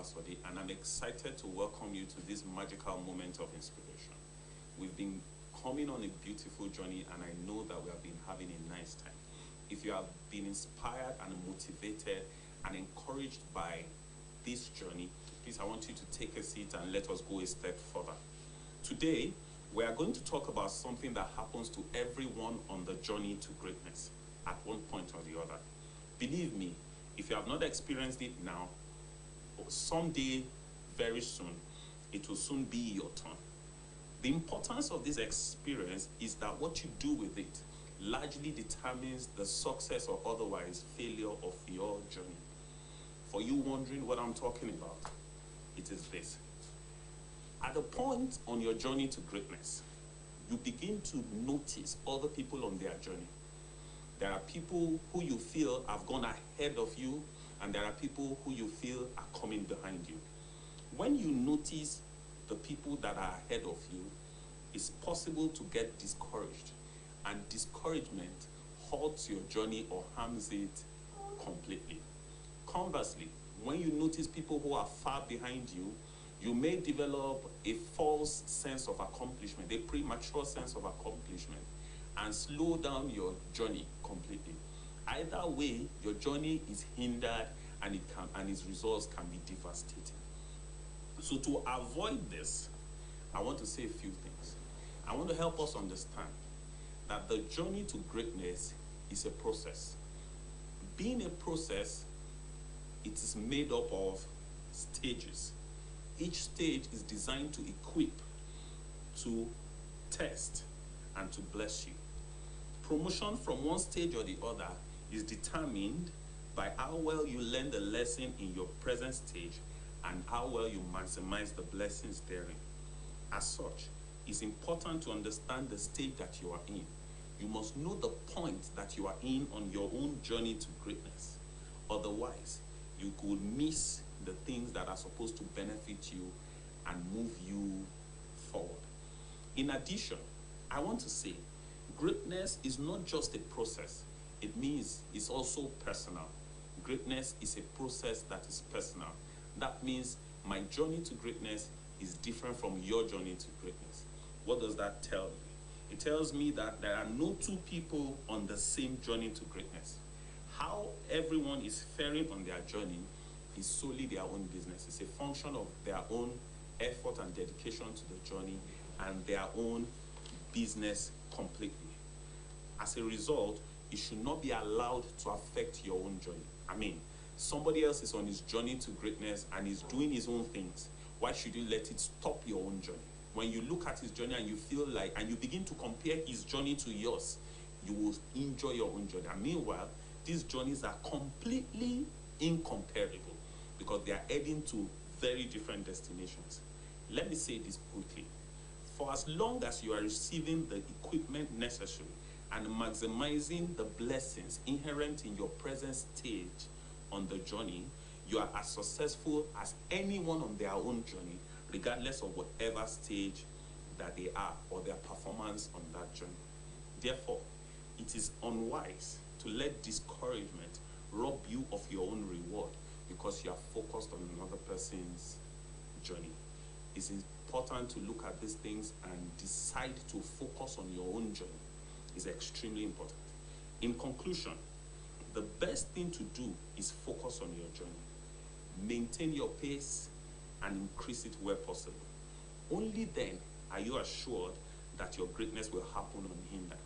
Olasode, and I'm excited to welcome you to this magical moment of inspiration. We've been coming on a beautiful journey, and I know that we have been having a nice time. If you have been inspired and motivated and encouraged by this journey, please, I want you to take a seat and let us go a step further. Today, we are going to talk about something that happens to everyone on the journey to greatness at one point or the other. Believe me, if you have not experienced it now, someday, very soon, it will soon be your turn. The importance of this experience is that what you do with it largely determines the success or otherwise failure of your journey. For you wondering what I'm talking about, it is this. At a point on your journey to greatness, you begin to notice other people on their journey. There are people who you feel have gone ahead of you, and there are people who you feel are coming behind you. When you notice the people that are ahead of you, it's possible to get discouraged, and discouragement halts your journey or harms it completely. Conversely, when you notice people who are far behind you, you may develop a false sense of accomplishment, a premature sense of accomplishment, and slow down your journey completely. Either way, your journey is hindered, and its results can be devastating. So to avoid this, I want to say a few things. I want to help us understand that the journey to greatness is a process. Being a process, it is made up of stages. Each stage is designed to equip, to test, and to bless you. Promotion from one stage or the other is determined by how well you learn the lesson in your present stage and how well you maximize the blessings therein. As such, it's important to understand the stage that you are in. You must know the point that you are in on your own journey to greatness. Otherwise, you could miss the things that are supposed to benefit you and move you forward. In addition, I want to say, greatness is not just a process. It means it's also personal. Greatness is a process that is personal. That means my journey to greatness is different from your journey to greatness. What does that tell me? It tells me that there are no two people on the same journey to greatness. How everyone is faring on their journey is solely their own business. It's a function of their own effort and dedication to the journey and their own business completely. As a result, it should not be allowed to affect your own journey. I mean, somebody else is on his journey to greatness and is doing his own things. Why should you let it stop your own journey? When you look at his journey and you feel like, and you begin to compare his journey to yours, you will enjoy your own journey. And meanwhile, these journeys are completely incomparable because they are heading to very different destinations. Let me say this quickly. For as long as you are receiving the equipment necessary and maximizing the blessings inherent in your present stage on the journey, you are as successful as anyone on their own journey, regardless of whatever stage that they are or their performance on that journey. Therefore, it is unwise to let discouragement rob you of your own reward because you are focused on another person's journey. It's important to look at these things and decide to focus on your own journey. It's extremely important. In conclusion, the best thing to do is focus on your journey. Maintain your pace and increase it where possible. Only then are you assured that your greatness will happen unhindered.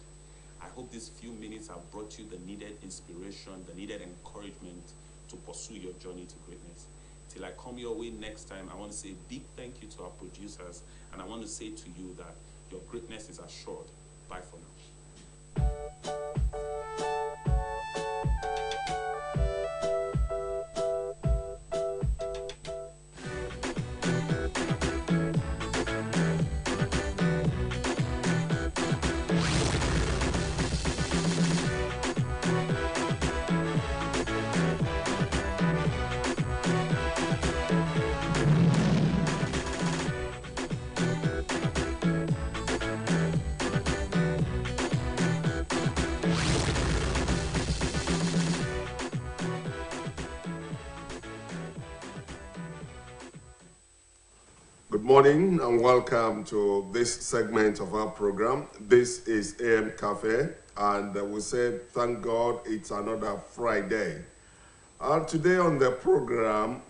I hope these few minutes have brought you the needed inspiration, the needed encouragement to pursue your journey to greatness. Till I come your way next time, I want to say a big thank you to our producers, and I want to say to you that your greatness is assured. Bye for now. Good morning and welcome to this segment of our program. This is AM Cafe, and we say thank God it's another Friday. Today on the program,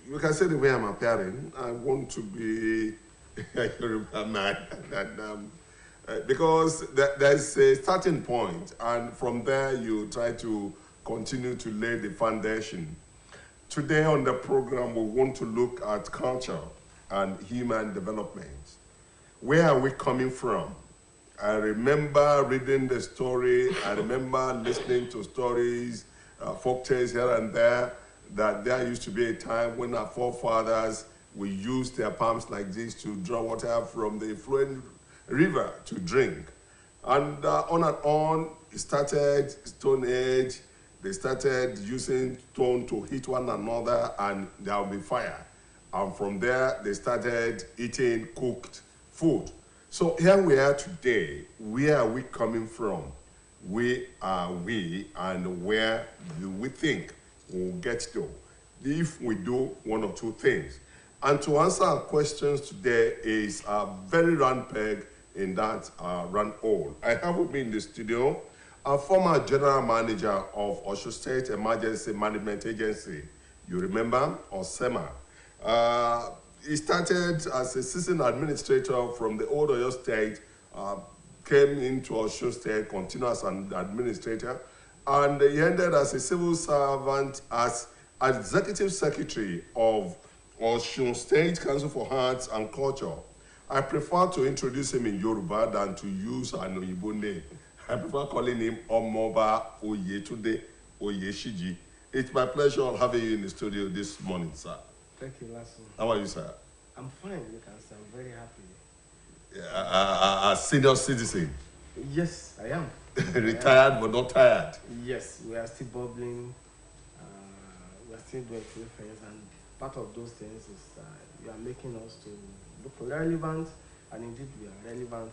you can say the way I'm appearing, I want to be a Yoruba man, and, because there's a starting point, and from there you try to continue to lay the foundation. Today on the program, we want to look at culture and human development. Where are we coming from? I remember reading the story, I remember listening to stories, folk tales here and there, that there used to be a time when our forefathers would use their palms like this to draw water from the flowing river to drink. And on, it started Stone Age. They started using stone to hit one another, and there will be fire. And from there, they started eating cooked food. So here we are today. Where are we coming from? Where are we, and where do we think we'll get to if we do one or two things? And to answer our questions today is a very round peg in that round hole. I have with me in the studio a former general manager of Osho State Emergency Management Agency. You remember, OSEMA. He started as a seasoned administrator from the old Oyo State, came into Osho State, continued as an administrator, and he ended as a civil servant as executive secretary of Osho State Council for Arts and Culture. I prefer to introduce him in Yoruba than to use an Oyibo name. I prefer calling him Omoba Oyetunde Oyeshiji. It's my pleasure having you in the studio this morning, sir. Thank you, Lasso. How are you, sir? I'm fine, Lucas. I'm very happy. A senior citizen. Yes, I am. Retired but not tired. Yes, we are still bubbling. We are still doing few things, and part of those things is you are making us to look relevant, and indeed we are relevant.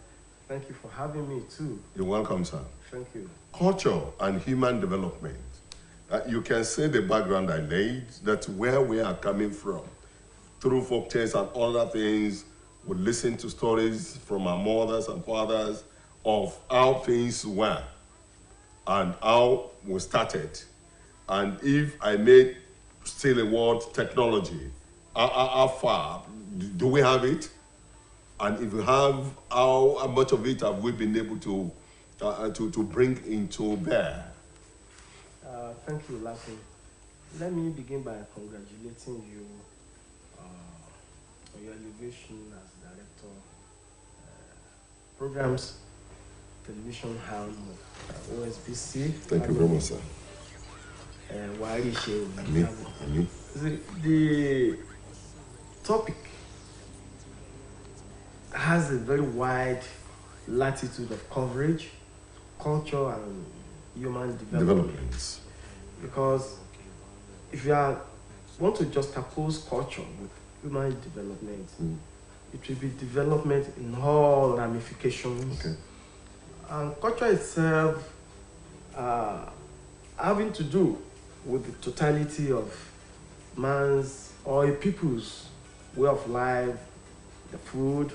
Thank you for having me too. You're welcome, sir. Thank you. Culture and human development. You can see the background I laid, that's where we are coming from. Through folk tales and other things, we listen to stories from our mothers and fathers of how things were and how we started. And if I may steal a word, technology, how far do we have it? And if we have, how much of it have we been able to bring into bear? Thank you, Lasso. Let me begin by congratulating you on your elevation as director, programs, television helm of OSBC. Thank you very much, sir. The topic has a very wide latitude of coverage, culture and human development. Because if you want to juxtapose culture with human development, it will be development in all ramifications. Okay. And culture itself having to do with the totality of man's or a people's way of life, the food,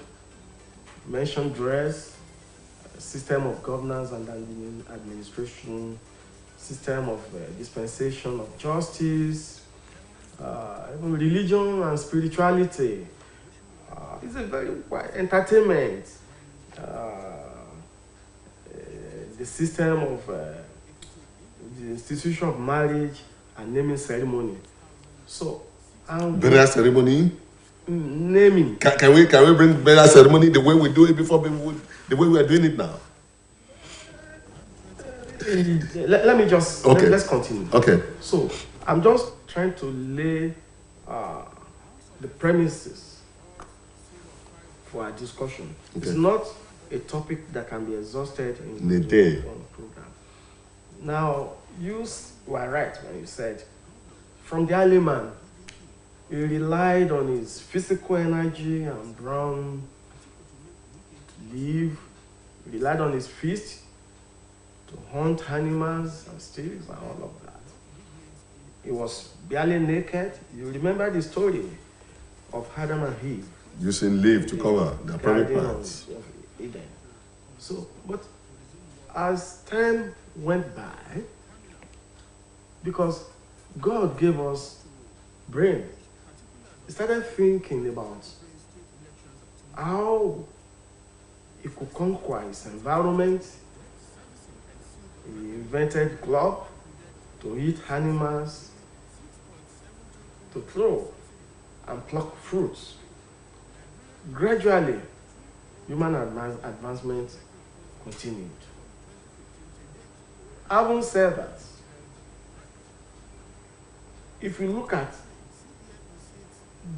mentioned dress, system of governance and administration, system of dispensation of justice, even religion and spirituality. It's a very wide entertainment, the system of the institution of marriage and naming ceremony. So, burial ceremony. Naming. Can we bring burial ceremony the way we do it before, the way we are doing it now? Let me just, okay. Let's continue. Okay. So, I'm just trying to lay the premises for our discussion. Okay. It's not a topic that can be exhausted in a day. One program. Now, you were right when you said, from the early man, he relied on his physical energy and brawn to live, he relied on his feet to hunt animals and steals and all of that. He was barely naked. You remember the story of Adam and Eve. using leaf to cover the private parts. Of Eden. So, but as time went by, because God gave us brain, he started thinking about how he could conquer his environment. He invented club to eat animals, to throw and pluck fruits. Gradually, human advancement continued. Having said that, if we look at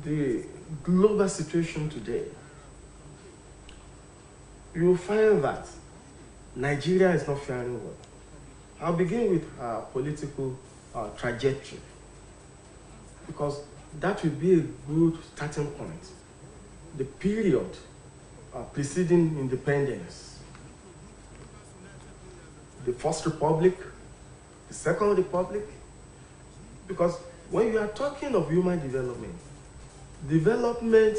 the global situation today, you will find that Nigeria is not faring well. I'll begin with our political trajectory, because that will be a good starting point. The period preceding independence, the First Republic, the Second Republic, because when you are talking of human development, development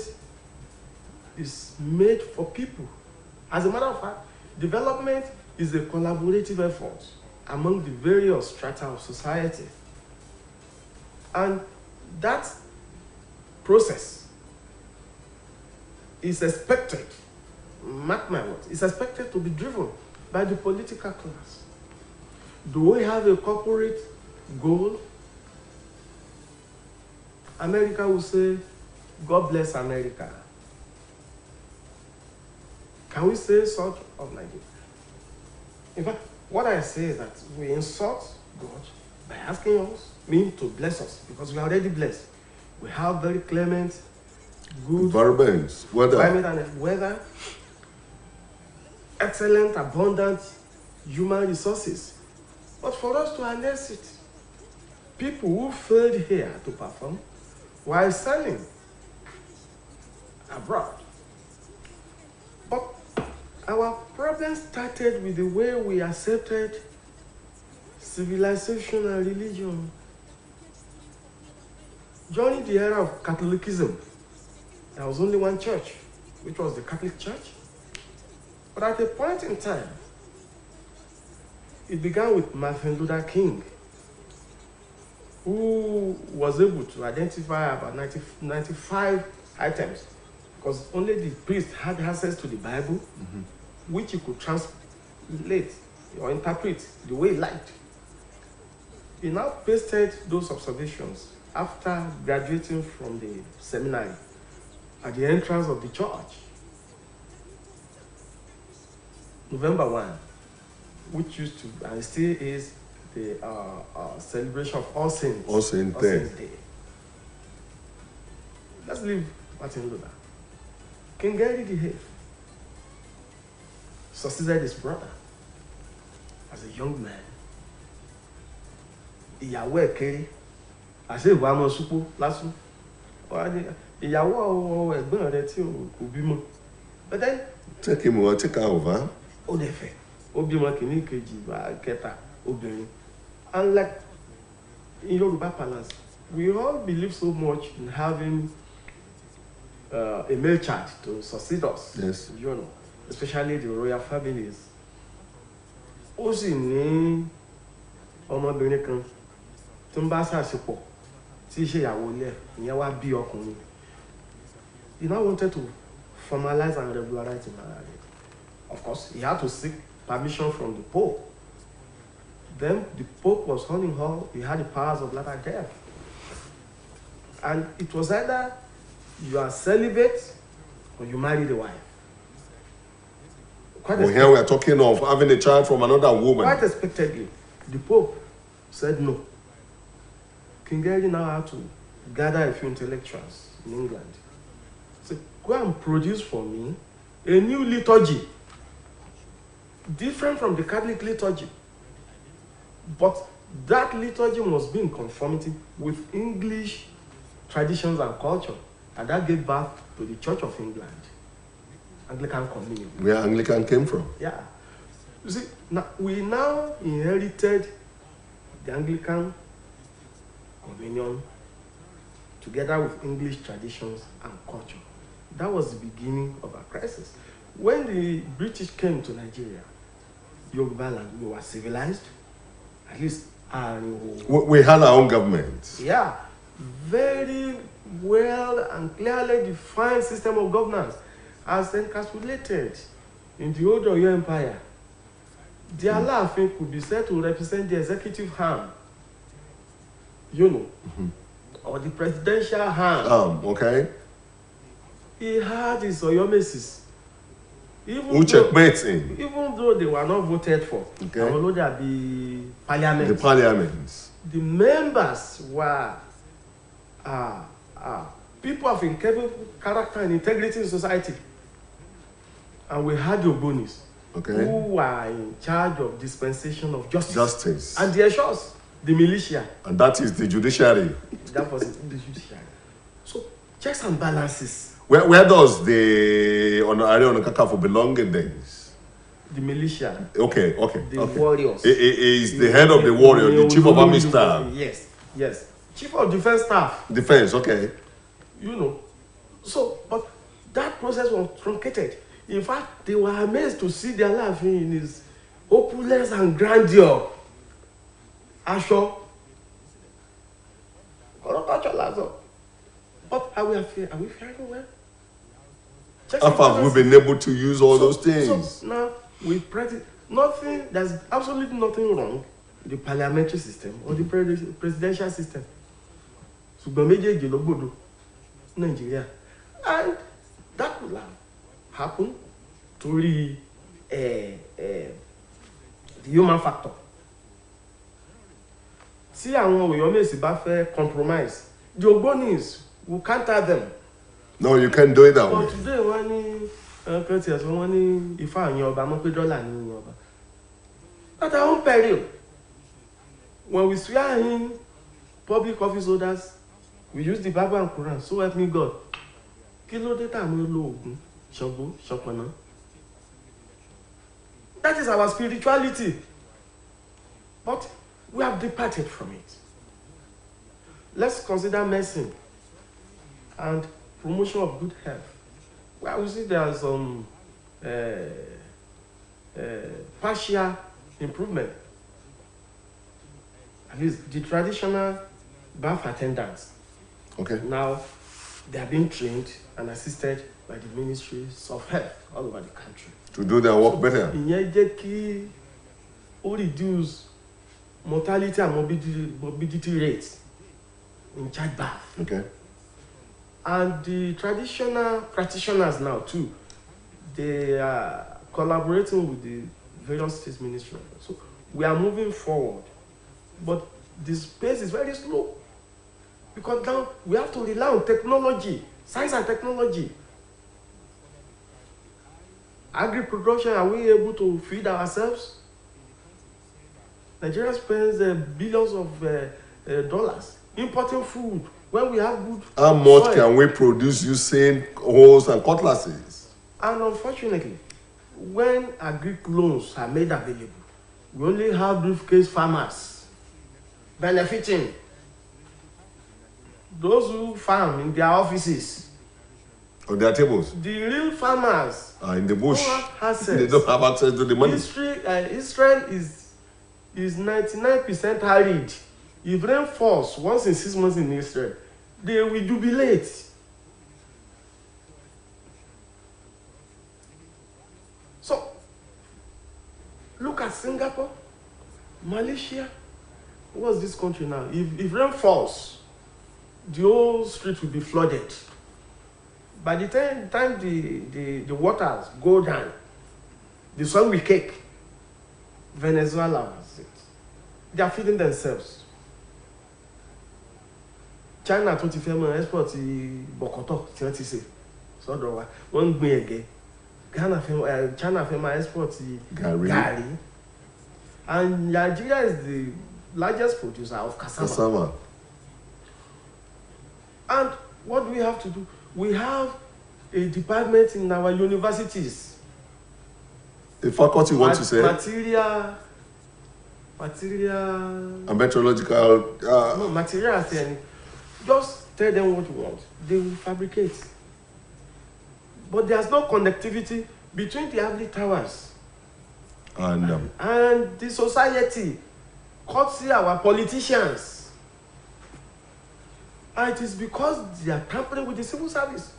is made for people. As a matter of fact, development is a collaborative effort among the various strata of society. And that process is expected, mark my words, is expected to be driven by the political class. Do we have a corporate goal? America will say, God bless America. Can we say such of Nigeria? In fact, what I say is that we insult God by asking us, to bless us, because we are already blessed. We have very clement, good environments, climate and weather, excellent, abundant human resources. But for us to harness it, people who failed here to perform while selling abroad. But our problem started with the way we accepted civilization and religion. During the era of Catholicism, there was only one church, which was the Catholic Church. But at a point in time, it began with Martin Luther King, who was able to identify about 95 items, because only the priest had access to the Bible, which he could translate or interpret the way he liked. He now pasted those observations after graduating from the seminary at the entrance of the church. November 1, which used to and still is the celebration of All Saints. All Saints Day. Let's leave Martin Luther. King Henry VIII succeeded his brother as a young man. Ìyàwó ẹ̀ kéré, àṣé ìwà ọmọ súpó lásán. Ìyàwó ẹ̀gbọ́n rẹ̀ tí kò bímọ. But then, take him or take her over. Ó dẹ̀ fẹ́. Ó bímọ kìíní kejì kẹta obìnrin. And like in Yoruba parlance, we all believe so much in having a male child to succeed us. Yes. You know, especially the royal families. Ó sì ní ọmọbìnrin kan tó ń bá ṣàṣepọ̀ tí í ṣe ìyàwó ilé ìyẹn wá bí ọkùnrin. He now wanted to formalize and regularize the marriage. Of course, he had to seek permission from the Pope. Then the Pope was on in all, he had the powers of life and death. And it was either you are celibate or you marry the wife. Well, here we are talking of having a child from another woman. Quite expectedly, the Pope said no. King Henry now had to gather a few intellectuals in England. So go and produce for me a new liturgy, different from the Catholic liturgy. But that liturgy must be in conformity with English traditions and culture. And that gave birth to the Church of England, Anglican Communion. Where Anglican came from. Yeah. You see, we now inherited the Anglican Communion together with English traditions and culture. That was the beginning of our crisis. When the British came to Nigeria, Yoruba land, we were civilized, at least. We had our own government. Yeah, very well and clearly defined system of governance as encapsulated in the old Oyo Empire. The Alaafin could be said to represent the executive arm, or the presidential arm. Okay. He had his Oyomesis. Who checkmates him? Even though they were not voted for, okay. Although there be parliament. The parliaments. The members were people of incredible character and integrity in society. And we had the Ogbonis, who were in charge of dispensation of justice. And the Eshos, the militia. And that is the judiciary. That was the judiciary. So, checks and balances. Where does the Honorary Onokakafo belong in this? The militia. Okay. The warriors. He is the head of the warrior, the chief of army staff. Yes. Chief of defense staff. Defense, okay. So, but that process was truncated. In fact, they were amazed to see their life in his opulence and grandeur. Asho. But are we faring well? How far have we been able to use all those things? So now we practice nothing. There's absolutely nothing wrong with the parliamentary system or the presidential system. Nigeria, and that would have happened to the human factor. See, àwọn Oyomesi bá fẹ́ compromise. The Ogbonis will counter them. No, you can't do it that way. But today, one if I knew about $1 at our own peril. When we swear in public office holders, we use the Bible and Quran. So help me God. That is our spirituality. But we have departed from it. Let's consider medicine and promotion of good health. Well, we see there are some partial improvement. At least the traditional birth attendants. Okay. Now they are being trained and assisted by the ministries of health all over the country. To do their work better. Ìyẹn reduce mortality and morbidity rates in childbirth. Okay. And the traditional practitioners now too, they are collaborating with the various state ministries. So we are moving forward, but the pace is very slow because now we have to rely on technology, science and technology. Agri-production, are we able to feed ourselves? Nigeria spends billions of dollars importing food when we have good How much soil. can we produce using hoes and cutlasses? And unfortunately, when agric loans are made available, we only have briefcase farmers benefiting. Those who farm in their offices. On their tables? The real farmers are in the bush. Don't have assets. They don't have access to the money. Israel is 99% arid. If rain falls once in 6 months in Israel, they will jubilate. So, look at Singapore, Malaysia. What's this country now? If rain falls, the whole street will be flooded. By the time the waters go down, the soil will cake. Venezuela has it. They are feeding themselves. China tó ti fẹ́ mọ export bọ̀kọ̀tọ̀ tí wọ́n ti ṣe sọ́dọ̀ wa wọ́n ń gbin ẹ̀gẹ́. China fẹ́ mọ export gàrí. And Nigeria is the largest producer of cassava. And what do we have to do? We have a department in our universities. The faculty want to say? Material and meteorological. No, material. Just tell them what you want. They will fabricate. but there's no connectivity between the Abbey Towers and the society, courtesy our politicians. And it is because they are tampering with the civil service.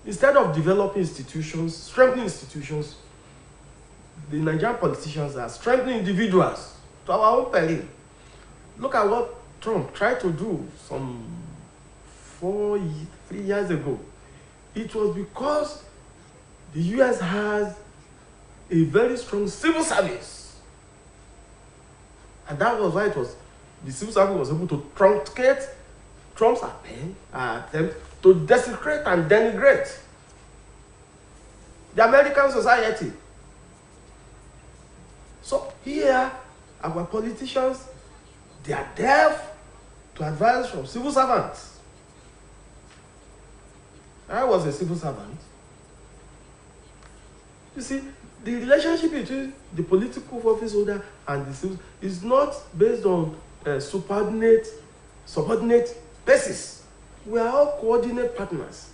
Instead of developing institutions, strengthening institutions, the Nigerian politicians are strengthening individuals to our own peril. Look at what Trump tried to do some 3 years ago. It was because the US has a very strong civil service. And that was why the civil service was able to truncate Trump's attempt to desecrate and denigrate the American society. So here, our politicians, they are deaf to advice from civil servants. I was a civil servant. You see, the relationship between the political office holder and the civil is not based on subordinate basis. We are all coordinate partners.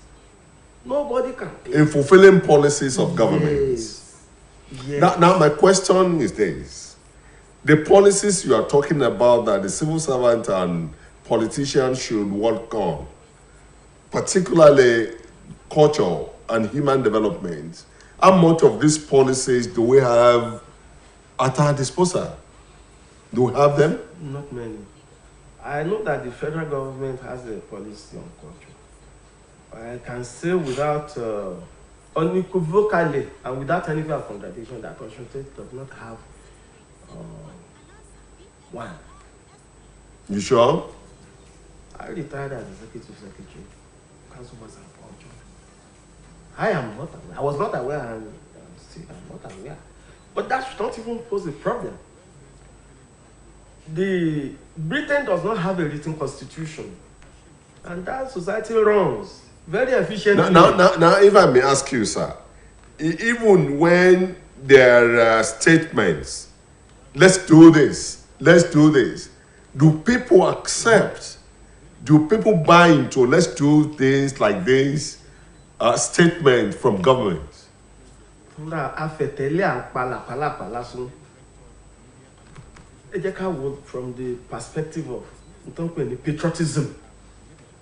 Nobody can pay. In fulfilling policies of government. Yes. Yes. Now, my question is this. The policies you are talking about that the civil servant and politicians should work on, particularly culture and human development, how much of these policies do we have at our disposal? Do we have them? Not many. I know that the federal government has a policy on culture. I can say without unequivocally and without any kind of contradiction that Osun State does not have one. You sure? I retired as executive secretary, council and culture. I am not aware. I was not aware and still I'm not aware. But that should not even pose a problem. Britain does not have a written constitution, and that society runs very efficiently. Now, if I may ask you, sir, even when there are statements, let's do this, do people accept? Do people buy into let's do things like this statement from government? From the perspective of patriotism.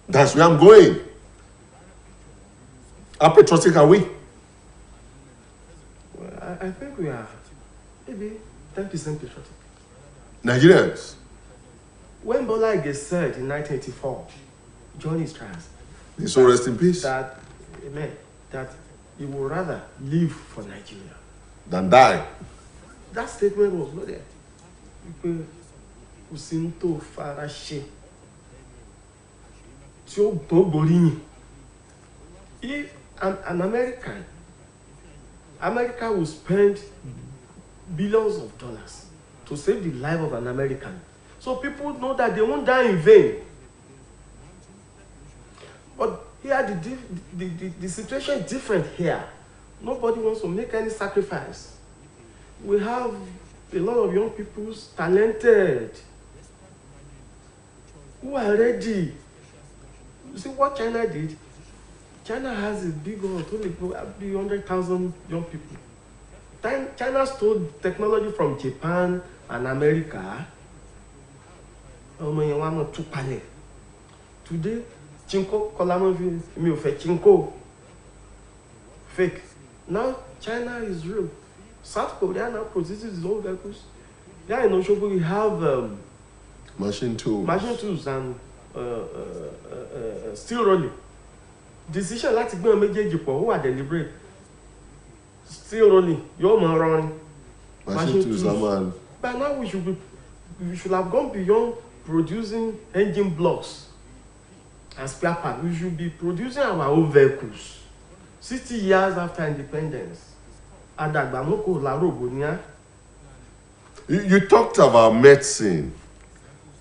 That's where I'm going. How patriotic are we? Well, I think we are maybe 10% patriotic. Nigerians. When Bola Ige said in 1984, John is trans. So rest in peace. That he would rather live for Nigeria than die. That statement was loaded. Usinto Farashe. If an American, America will spend billions of dollars to save the life of an American. So people know that they won't die in vain. But here the situation is different here. Nobody wants to make any sacrifice. We have a lot of young people, talented, who are ready. You see what China did? China has a big hall, only 100,000 young people. China stole technology from Japan and America. Today, Chinko, Chinko, fake. Now China is real. South Korea now produces its own vehicles. Yeah, in Oshobo we have machine tools and steel rolling. Decision láti gbé méjèèjì pọ̀ who are deliberate. Steel rolling, you're running. Machine tools, man. By now we should have gone beyond producing engine blocks and spare parts. We should be producing our own vehicles. 60 years after independence. You talked about medicine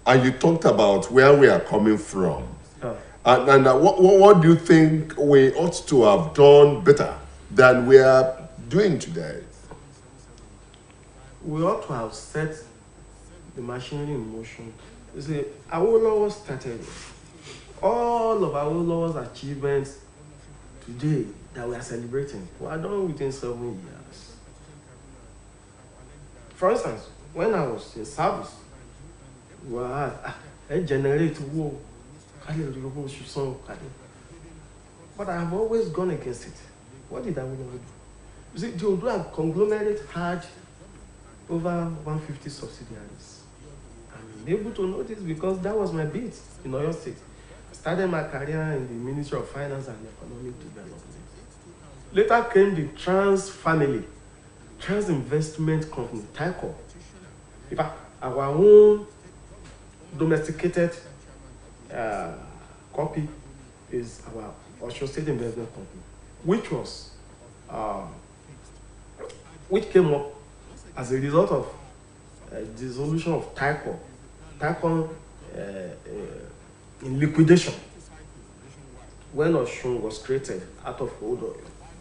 and you talked about where we are coming from. And what do you think we ought to have done better than we are doing today? We ought to have set the machinery in motion. You see, Awolowo started all of Awolowo's achievements today that we are celebrating were done within 7 years. For instance, when I was in service, we were generate war, but I have always gone against it. What did I want to do? You see, the Odua conglomerate had over 150 subsidiaries. I'm able to know this because that was my beat in Oyo State. I started my career in the Ministry of Finance and Economic Development. Later came the Trans family, Trans Investment Company, TICO. In fact, our own domesticated copy is our Osho State Investment Company, which came up as a result of dissolution of TICO in liquidation when Oshun was created out of old oil.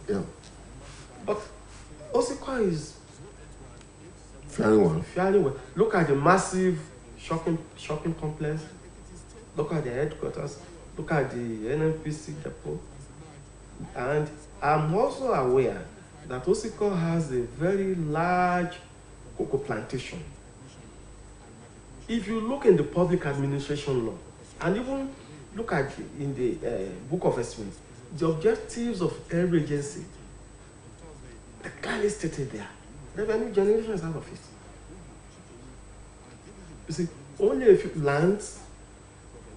Yeah. But Osika is fairly well. Look at the massive shopping complex. Look at the headquarters. Look at the NNPC depot. And I'm also aware that Osiko has a very large cocoa plantation. If you look in the public administration law, and even look at in the book of estimates, the objectives of every agency, the clearly stated there. Revenue generation is out of it. You see, only a few lands,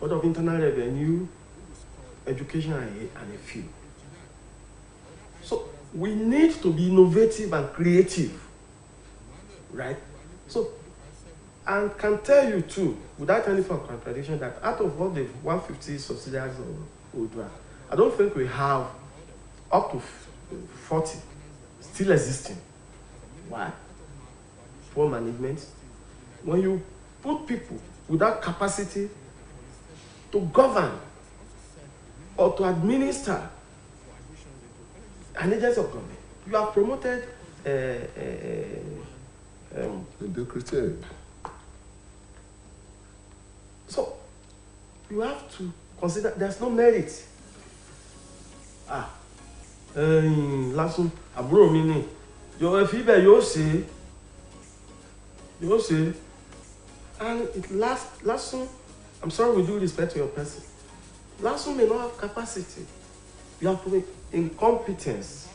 out of internal revenue, education, and a few. So we need to be innovative and creative, right? So, and can tell you too, without any form of contradiction, that out of all the 150 subsidiaries of Odua, I don't think we have up to 40 still existing. Why? Poor management. When you put people without capacity to govern or to administer an agency of government, you have promoted so you have to consider there's no merit. Lasun àbúrò mi ni your fever you say and it Lasun, I'm sorry with due respect to your person, Lasun may not have capacity. You have to make incompetence.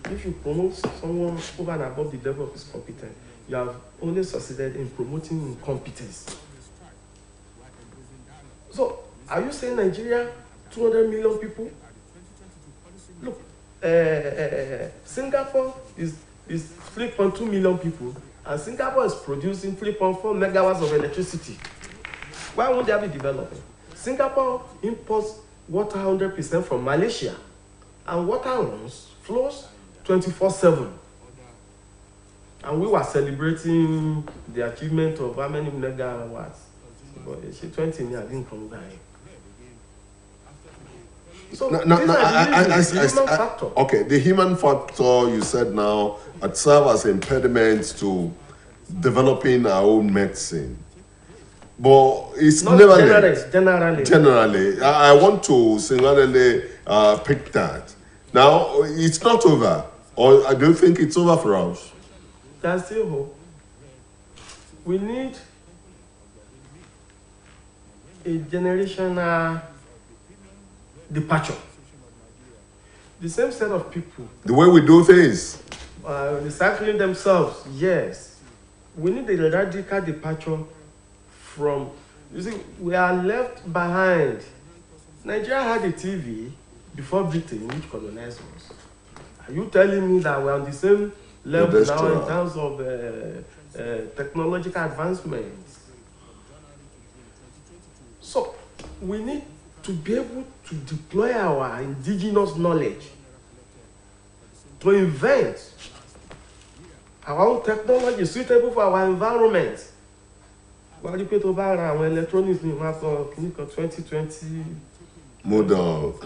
If you promote someone over and above the level of his competence, you have only succeeded in promoting incompetence. So, are you saying Nigeria, 200 million people? Look, Singapore is 3.2 million people, and Singapore is producing 3.4 megawatts of electricity. Why won't there be development? Singapore imports water 100% from Malaysia, and water flows 24/7. And we were celebrating the achievement of how many megawatts? But 20 years didn't come by. So human factor. Okay, the human factor you said now had served as impediment to developing our own medicine. But it's generally, I want to singularly pick that. Now, it's not over. Or I don't think it's over for us. There's still hope. We need a generational departure. The same set of people. The way we do things. Recycling themselves, yes. We need a radical departure from, you see, we are left behind. Nigeria had a TV before Britain, which colonized us. Are you telling me that we're on the same level now in terms of technological advancements? So, we need to be able to deploy our indigenous knowledge to invent our own technology suitable for our environment. Well, you put over our electronics in 2020 model.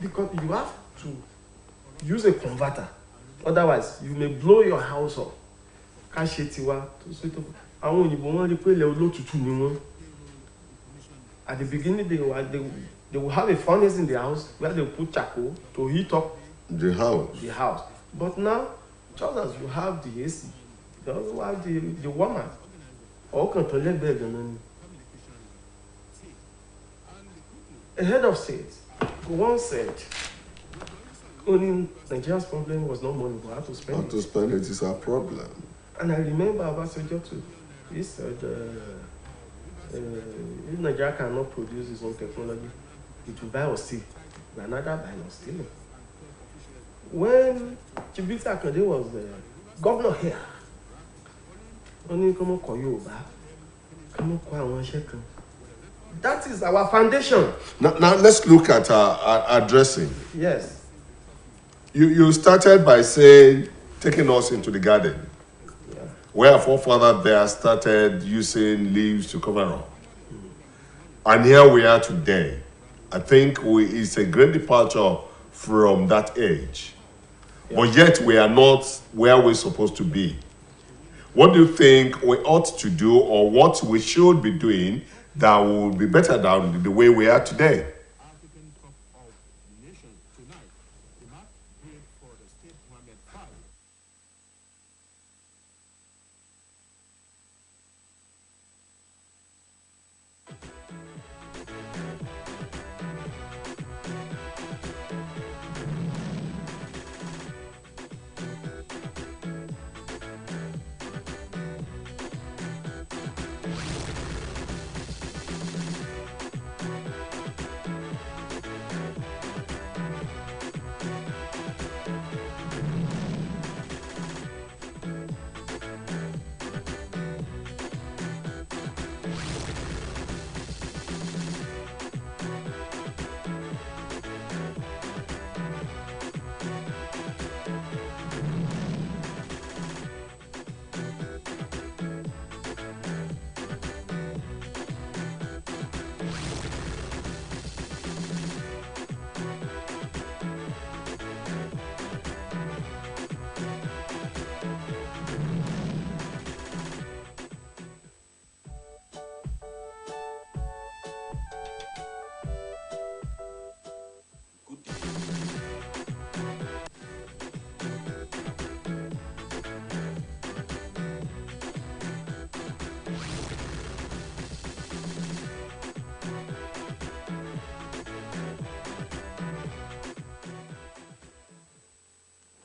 Because you have to use a converter. Otherwise, you may blow your house up. At the beginning, They will have a furnace in the house where they will put charcoal to heat up The house. the house. But now, just as you have the AC, you also have the warmer. Or can to let bed and a head of state once said only Nigeria's problem was not money, but how to spend How it. to spend it is a problem. And I remember Obasanjo too. He said, if Nigeria cannot produce its own technology, it will buy or steal. We are neither buying or stealing. When Chibita Akande was governor here, only come call you come call one second. That is our foundation. Now let's look at addressing. Yes. You started by saying taking us into the garden, where our forefather there started using leaves to cover up. And here we are today. I think it's a great departure from that age. Yeah. But yet we are not where we're supposed to be. What do you think we ought to do, or what we should be doing that will be better than the way we are today?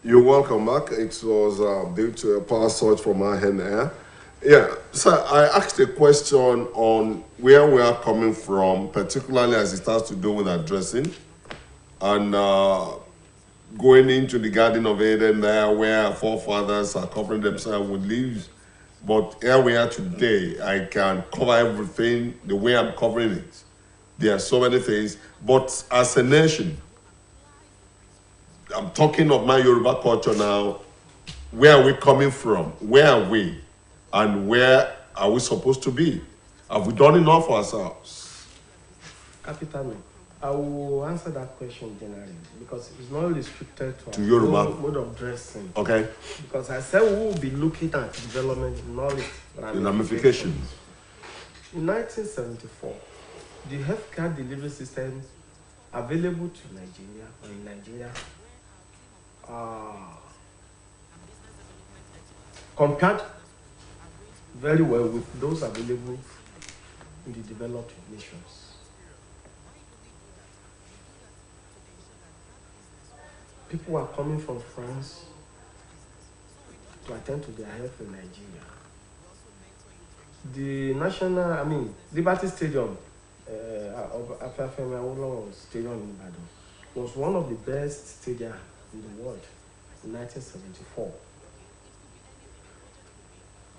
You're welcome back. It was due to a power surge from our hand air. Yeah, so I asked a question on where we are coming from, particularly as it starts to do with addressing and going into the Garden of Eden there where our forefathers are covering themselves with leaves. But here we are today. I can cover everything the way I'm covering it. There are so many things. But as a nation, I'm talking of my Yoruba culture now. Where are we coming from? Where are we? And where are we supposed to be? Have we done enough for ourselves? Capital, I will answer that question generally because it's not restricted to Yoruba mode of dressing. Okay. Because I said we will be looking at development, knowledge, and ramifications. In 1974, the healthcare delivery systems available to Nigeria or in Nigeria compared very well with those available in the developed nations. People are coming from France to attend to their health in Nigeria. The Liberty Stadium, Afafemi Awolowo Stadium in Ibadan, was one of the best stadiums in the world in 1974.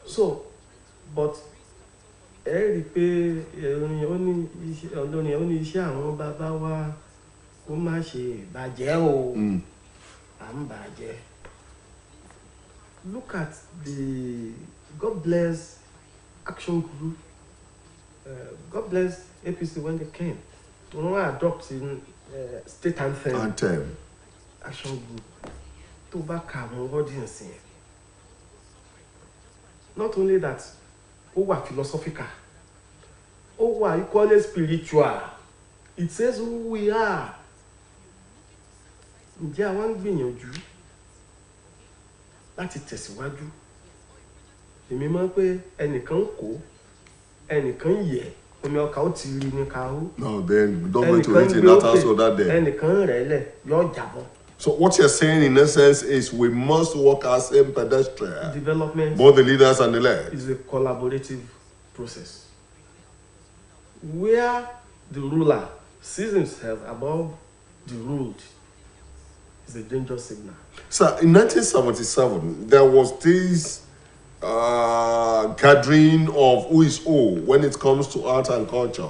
So, but ẹ rí i pé ó ní iṣẹ́ àwọn bàbá wa kó má ṣe bàjẹ́ o, à ń bàjẹ́. Look at the God bless Action Group, God bless APC when they came. When we adopted state anthem. Action Group to back our audience. Not only that, ó wà philosophical, ó wà equally spiritual. It says who we are. Ǹjẹ́ àwa ń gbìyànjú láti tẹ̀síwájú? Èmi máa ń pé ẹnìkan ń kó, ẹnìkan ń yẹ̀, omi ọkà ó ti rí ní ká ó. No, then don't wait to reach in that house or that day. Ẹnìkan rẹ̀ lẹ̀ yóò jábọ́. So what you're saying in essence is we must walk as same pedestrian. Development, Both the leaders and the led. is a collaborative process where the ruler sees himself above the ruled. Is a dangerous signal. So in 1977, there was this gathering of who is who when it comes to art and culture.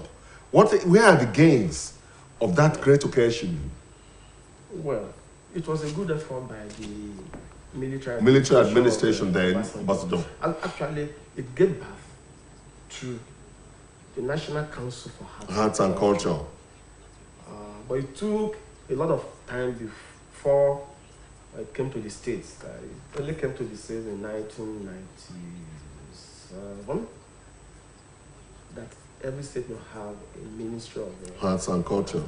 Where are the gains of that great occasion? Well, it was a good effort by the military administration then, Ambassador. And actually, it gave birth to the National Council for Arts and Culture. But it took a lot of time before it came to the States. It only came to the States in 1997. That every state will have a ministry of Arts and Culture.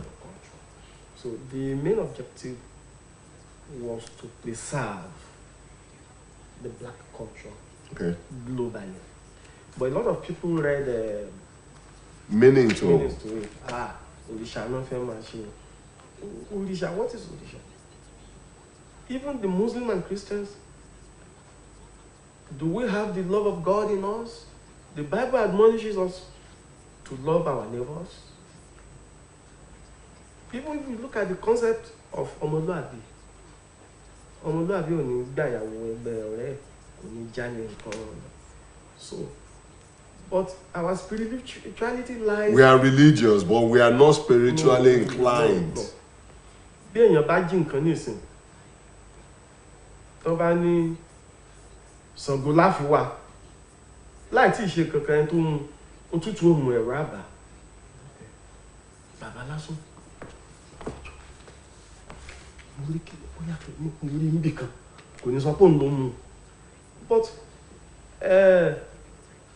So the main objective was to preserve the black culture globally. But a lot of people read meaning to it. Orisha no fair machine. Orisha, what is Orisha? Even the Muslim and Christians, do we have the love of God in us? The Bible admonishes us to love our neighbors. Even if you look at the concept of Omoluabi ò ní gbàyàwó ẹgbẹ́ ọ̀rẹ́ kò ní jálè nǹkan. So, but our spirituality lies. We are religious, but we are not spiritually inclined. Bí èèyàn bá jí nǹkan nísìn, tó bá ní Ṣàngó láfi wá, láì tí ì ṣe kankan ẹni tó mú òtútù òmù ẹ̀rọ àbá. Bàbá lásán. Mo rí kí ó yàtọ̀ mo rí níbì kan, kò ní sọ pé òun ló mú. But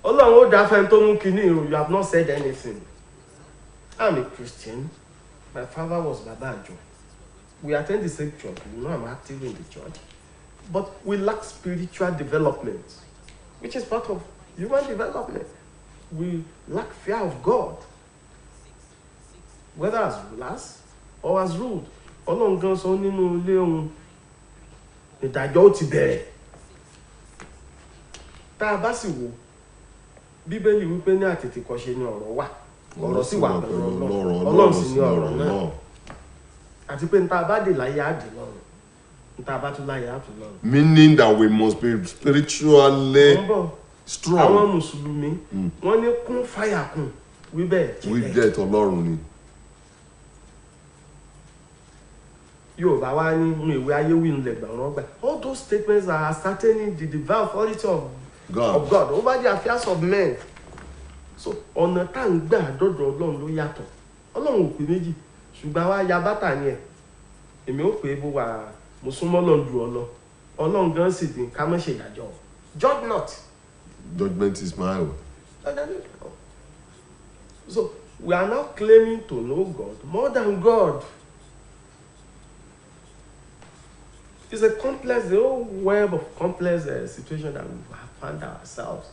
Ọlọ́run ó dá fẹ́ni tó mú kinní, you have not said anything. I'm a Christian. My father was Baba Ajo. We attend the same church. You know I'm active in the church. But we lack spiritual development, which is part of human development. We lack fear of God, whether as rulers or as ruled. Ọlọ́run gan sọ nínú ilé ohun ìdájọ́ ó ti bẹ̀rẹ̀. Tá a bá sì wò, Bíbélì wípé ní àtètèkọ́ṣe ni ọ̀rọ̀ wà. Ọ̀rọ̀ sì wà pẹ̀lú Ọlọ́run sì ni ọ̀rọ̀ náà. Àti pé níta bá dè láyé á dè lọ́run. Níta bá tún láyé á tún lọ́run. Meaning that we must be spiritually strong. Àwọn Mùsùlùmí wọ́n ní kún fáyà kún wíbẹ̀ jẹ́. Wíbẹ̀ tọ́lọ́run ni. Yorùbá wá ní ìwé ayé wí nílẹ̀ gbà wọ́n gbà. All those statements are ascertaining the divine authority of God over the affairs of men. So ọ̀nà tá à ń gbà dọ́dọ̀ Ọlọ́run ló yàtọ̀. Ọlọ́run ò pé méjì ṣùgbọ́n àwa ya bàtà ni ẹ̀. Èmi ò pé bó wà mo súnmọ́ Ọlọ́run ju ọ lọ. Ọlọ́run gan sì dín ká má ṣe ìdájọ́. Judge not. Judgment is my own. So we are now claiming to know God more than God. It's a complex, the whole web of complex situation that we have found ourselves.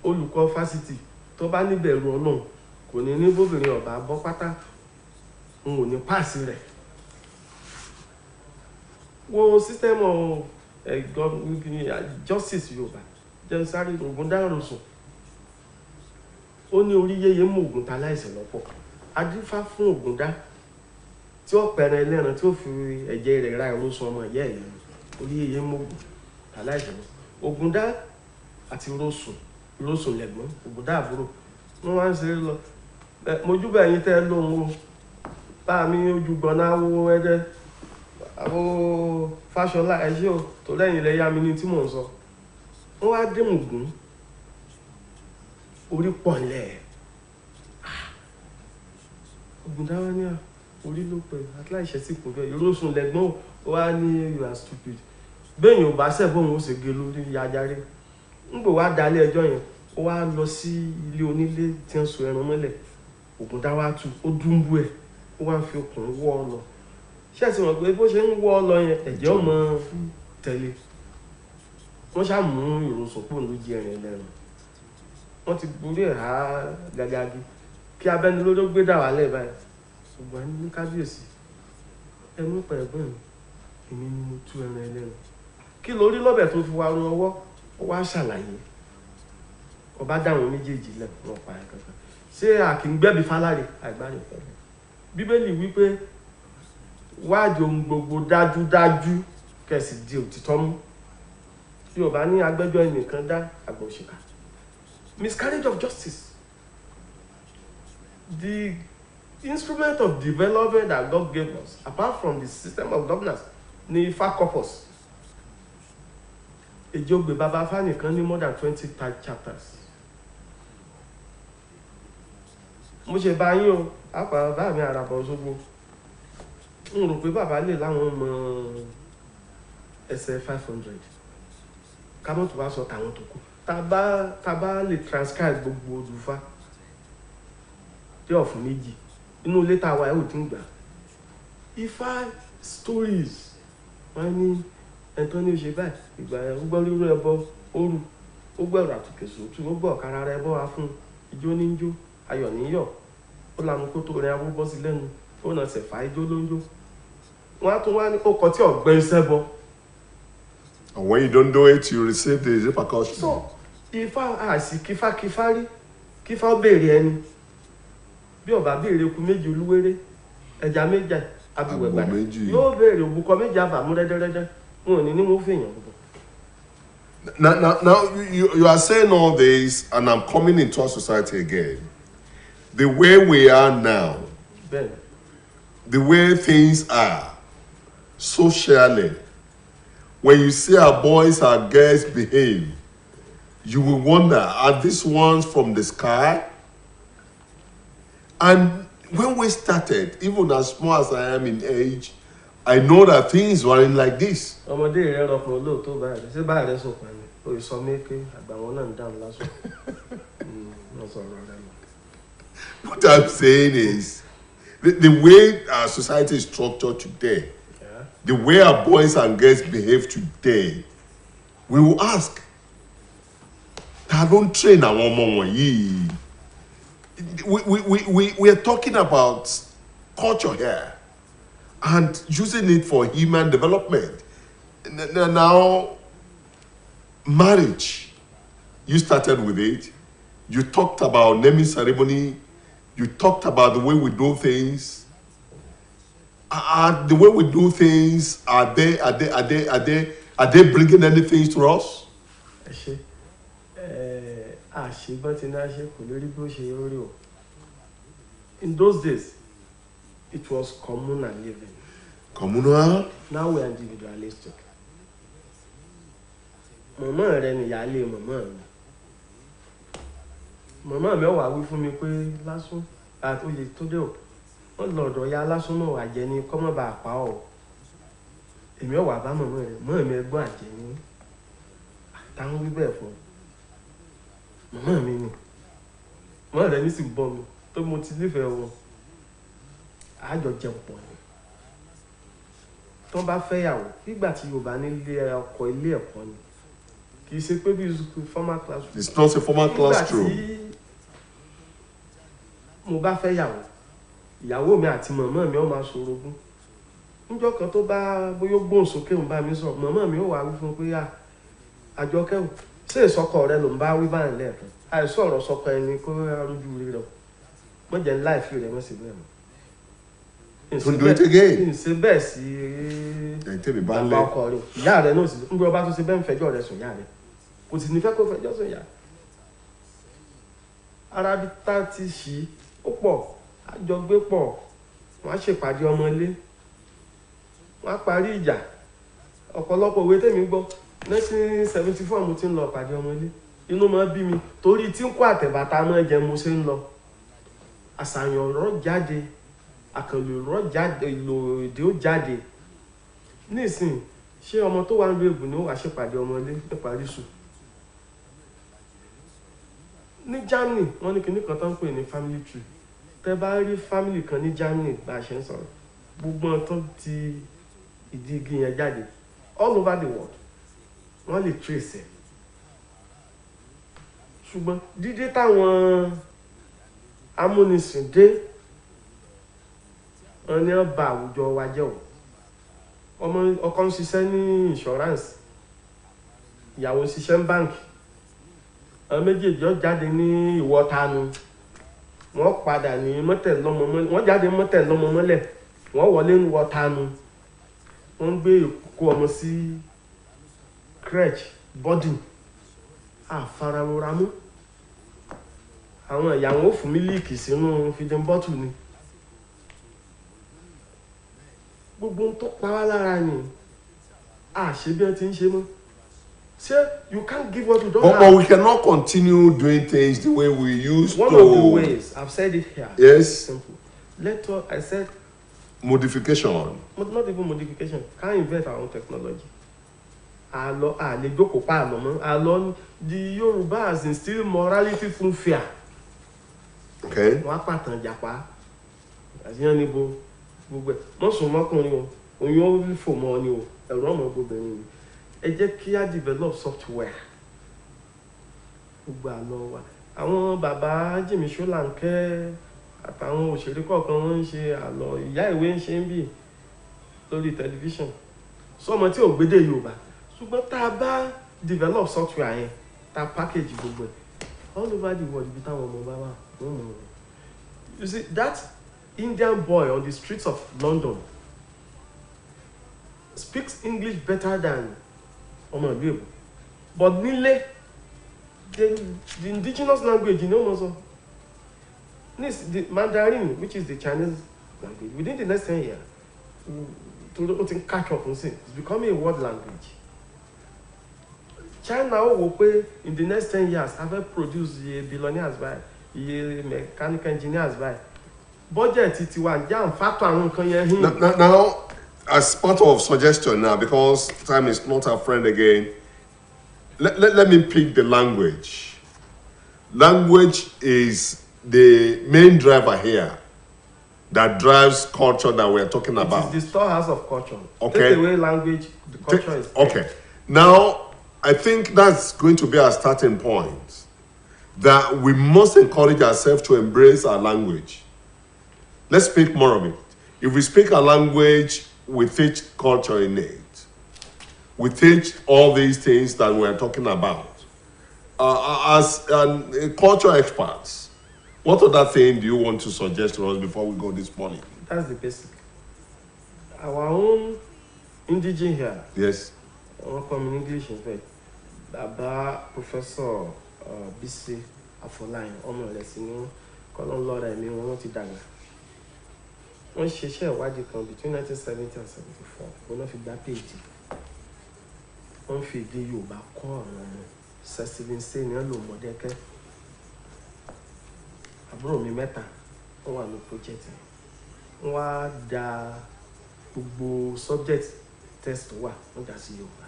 Olùkọ́ fásitì tó bá níbẹ̀rù Ọlọ́run kò ní ní bóbìnrin ọ̀bá bọ́ pátá n ò ní páàsì rẹ̀. Wo system of justice Yorùbá jẹ́ sáré ògùn dárò sùn. Ó ní orí yéye mú ògùn ta láìsẹ̀ lọ́pọ̀. Adífá fún ògùn dá. Tí ó pẹ̀rẹ̀ ẹlẹ́ran tí ó fi ẹ̀jẹ̀ rẹ̀ ra ìró sun ọmọ ìyá ẹ̀ lẹ́nu orí yeye mọ́gùn aláìsàn Ògúndá àti Rósùn lẹ́gbọ́n Ògúndá àbúrò wọ́n wá ń ṣeré lọ mojúbà ẹ̀yin tẹ́ lóhun o bá mi ojú gbọ́ná wo ẹ̀dẹ́ àbó Fáṣọlá ẹ̀ṣẹ́ o tó lẹ́yìn ilẹ̀ yá mi ní tí mò ń sọ wọ́n wá dé Ògún orí pọ̀ ńlẹ̀ Ògúndá wá ní orí ló pẹ̀ aláìṣẹ́ sì kò bẹ́ẹ̀ Rósùn lẹ́gbọ́n wá ní you are stupid bẹ́ẹ̀yìn ò bá sẹ́bọ̀ òun ó ṣe gé lórí yajáre ń gbò wá dalẹ̀ ẹjọ́ yẹn ó wá lọ sí ilé onílé tí ń so ẹran mọ́lẹ̀ ògùn dáwà tú ó dúnbú ẹ̀ ó wá ń fi okùn wọ́ ọ lọ ṣé ẹ̀sìn wọn pé bó ṣe ń wọ́ ọ lọ yẹn ẹ̀jẹ̀ ó mọ tẹ̀lé wọ́n ṣá mú ìrosòpò ló jẹ ẹ̀rìn lẹ́nu wọ́n ti borí ẹ̀ há gàgàgì kí abẹ́nilódó gbé dà wá lẹ́ẹ̀ báyìí ṣùgbọ́n ní kábíyèsí ẹnu pẹ̀ ẹ̀gbọ́n mi èmi ni mo tú ẹran ẹlẹ́nu kí lórí lọ́bẹ̀ tó fi wá rún ọwọ́ ó wá ṣàlàyé ọba dáhùn méjèèjì lẹ́nu wọn pa ẹ̀ kankan ṣé àkíngbẹ́bí fáláre àgbáyé pẹ̀lú bíbélì wípé wádìí ohun gbogbo dájúdájú kẹsì di òtítọ́ mú tí o bá ní agbẹ́jọ́ ẹnìkan dá àgbà òṣìkà miscarriage of justice the instrument of development that God gave us apart from the system of governance ní Ifá corpus Èjògbè bàbá Ifá nìkan ní more than 20 chapters mo ṣe bá yín o àpá bá mi àràbọ̀ ṣogbo n rò pé bàbá lè láwọn ọmọ ẹsẹ̀ 500 kámọ́ tó wá sọ tàwọn tó kù tá bá lè transcribe gbogbo Odùfá tí ọ̀fun méjì inú ilé tá a wà ẹ̀ ò dín gbà Ifá stories wọ́n ní ẹ̀tọ́ ní oṣù báyìí ìgbà ẹ̀ ó gbọ́ rírú ẹbọ òru ó gbọ́ ẹ̀rọ àtùkè sòtú ó gbọ́ ọ̀kára rẹ bọ́ wá fún ijó ní jó ayọ̀ níyọ̀ ó lànà kó tó rẹ awó bọ́ sí lẹ́nu ó nà ṣẹ̀fà ijó ló ń jó wọ́n á tún wá ní ọkọ̀ tí ọ̀gbẹ́ iṣẹ́ bọ. And when you don't do it, you receive the repercussions. So Ifá àṣì kífákífá rí kífá ó béèrè ẹni bí ọba béèrè eku méjì olúwéré ẹja méjì abìwẹ̀gbà yóò béèrè òbúkọ méjì àbàmú rẹ́dẹ́rẹ́dẹ́ wọn ò ní mo fèèyàn gbogbo. Now you are saying all this, and I'm coming into our society again. The way we are now, Ben. the way things are socially, when you see our boys, our girls behave, you will wonder, are these ones from the sky? And when we started, even as small as I am in age, I know that things weren't like this. Ọmọdé rẹ rọpò lóòótọ́ báyìí ṣé báyìí rẹ sọpọ̀ ni o sọ méke àgbàwọn náà ń dáhùn lásán wọ́n sọ̀rọ̀ rẹ lọ. What I'm saying is, the way our society is structured today, Yeah. the way our boys and girls behave today, we will ask, I don't train our mom. We are talking about culture here and using it for human development. Now, marriage, you started with it. You talked about naming ceremony. You talked about the way we do things. The way we do things, are they bringing anything to us? In those days, it was communal living. Communal? Now we are individualistic. Mama rẹ ni ìyáálé mama mi. Mama mi wá wí fún mi pé lásán àti oyè tó dé o. Wọ́n lọ ọ̀dọ̀ ya lásán náà wà jẹ ní kọ́mọ́ bá pa ọ́. Èmi wá bá mama rẹ̀ mọ́ mi ẹgbọ́n àjẹ́ ní. Táwọn wí bẹ́ẹ̀ fún mama mi ni. Mama rẹ̀ ní sì bọ́ mi tó mo ti nífẹ̀ẹ́ wọn. Àjọ jẹun pọ̀ ni. Tó bá fẹ́yàwó nígbà tí Yorùbá nílé ọkọ ilé ẹ̀kọ́ ni. Kì í ṣe pé bí formal classroom. It's not a formal classroom. Nígbà tí mo bá fẹ́ ìyàwó mi àti màmá mi ó máa ṣorogún. Níjọ́ kan tó bá bóyá gbóhùn sókè ń bá mi sọ, màmá mi ó wá wí fún pé Àjọkẹ́ o, ṣé ìsọkọ rẹ ló ń bá wí báyìí lẹ́ẹ̀kan? Àìsàn ọ̀rọ̀ sọkọ ẹni kó arójú rí rẹ̀. Mo jẹ́ ńlá ìfì rẹ̀ mọ́ sí bẹ́ẹ̀ mọ́. Don't do it again. Ṣe bẹ́ẹ̀ sí bàbá ọkọ rẹ̀. Ìyá rẹ̀ náà sì ń gbé ọba tó ṣe bẹ́ẹ̀ ń fẹjọ́ rẹ̀ sùn ìyá rẹ̀. Kò sì ní fẹ́ kó fẹjọ́ sùn ìyá. Ara bí tá ti ṣí ó pọ̀, àjọ gbé pọ̀, wọ́n á ṣèpàdé ọmọ ilé, wọ́n á parí ìjà. Ọ̀pọ̀lọpọ̀ òwe tèmi gbọ́ 1974 mo ti ń lọ pàdé ọmọ ilé. Inú máa bí mi torí tí ń kó àtẹ̀bàtà máa jẹ mo ṣe ń lọ. Àṣàyàn ọ̀rọ̀ jáde. Àkànlò ọ̀rọ̀ jáde ìlò èdè ó jáde nísìnyí ṣé ọmọ tó wà ń lo èbù ni ó wà ṣèpàdé ọmọ ilé nípa ríṣù ní Germany wọ́n ní kinní kan tó ń pè ní family tree tẹ́ bá rí family kan ní Germany bá a ṣe ń sọ̀rọ̀ gbogbo wọn tó ti ìdí igi yẹn jáde all over the world wọ́n lè trace ẹ̀ ṣùgbọ́n dídé táwọn amúnisìn dé wọ́n ní wọ́n bà àwùjọ wa jẹ́ o ọkọ ń ṣiṣẹ́ ní insurance ìyàwó ń ṣiṣẹ́ ní báǹkì àwọn méjèèjì ó jáde ní ìwọ́tanu wọ́n padà ní mọ́tẹ̀lọ́mọ wọ́n jáde mọ́tẹ̀lọ́mọ mọ́lẹ̀ wọ́n wọlé ní ìwọ́tanu wọ́n ń gbé ìkókó ọmọ sí crèche boarding àfaramúramú àwọn ìyàwó fún mílíìkì sínú feeding bottle ni gbogbo tó pa wá lára ni ṣe bí wọ́n ti ń ṣe mọ́ ṣé you can't give what you don't have. But we cannot continue doing things the way we used One to. of the ways I've said it here. Yes. Simple. I said Modification. not even modification. Can't invent our own technology. The Yoruba has instilled morality through fear. Okay. Wọ́n á pàtàn jàpá àṣeyàn níbo gbogbo ẹ̀ wọ́n sùn mọ́kùnrin o oyún ó fò mọ́ ni o ẹ̀rọ ọmọ gbogbo ẹ̀yìn ni ẹ jẹ́ kí á develop software gbogbo àlọ́ wa àwọn bàbá Jimmy Ṣólánkẹ́ àtàwọn òṣèré kọ̀ọ̀kan wọ́n ń ṣe àlọ́ ìyá ìwé ń ṣe ń bì lórí tẹlifíṣàn sọmọ tí ò gbédè Yorùbá ṣùgbọ́n tá a bá develop software yẹn tá a package gbogbo ẹ̀ all over the world ibi táwọn ọmọ bá wà wọ́n mọ̀ ọ́. You see that Indian boy on the streets of London speaks English better than ọmọ ìlú Èbó but nílé the indigenous language you know also the Mandarin which is the Chinese language within the next 10 years to catch up and say it's becoming a world language. China ó wò pé in the next 10 years a fẹ́ produce iye billionaires by iye mechanical engineers by budget tiwa jam factor àwọn nǹkan yẹn hin. Now, as part of suggestion now, because time is not our friend again, let me pick the language. Language is the main driver here that drives culture that we're talking about. It is the storehouse of culture. Okay. Take away language, the culture is there. Okay. Now, I think that's going to be our starting point. That we must encourage ourselves to embrace our language. Let's speak more of it. If we speak our language, we teach culture in it. We teach all these things that we're talking about. As culture experts, what other thing do you want to suggest to us before we go this morning? That's the basic. Our own indigenous here. Yes. Our common English is right. Baba Professor BC Afolayan, ọmọ rẹ̀ sí ní kọ́lọ́n lọ́ra ẹ̀mí wọn ti dàgbà. Wọ́n ṣiṣẹ́ ìwádìí kan between 1970 and 74. Wọ́n náà fi gba PhD. Wọ́n fi èdè Yorùbá kọ́ àwọn ọmọ. Sẹ́sìlín ṣe ni wọ́n lò Mọ̀dẹ́kẹ́. Àbúrò mi mẹ́ta wọ́n wà ní project. Wọ́n á da gbogbo subject test wà wọ́n dà sí Yorùbá.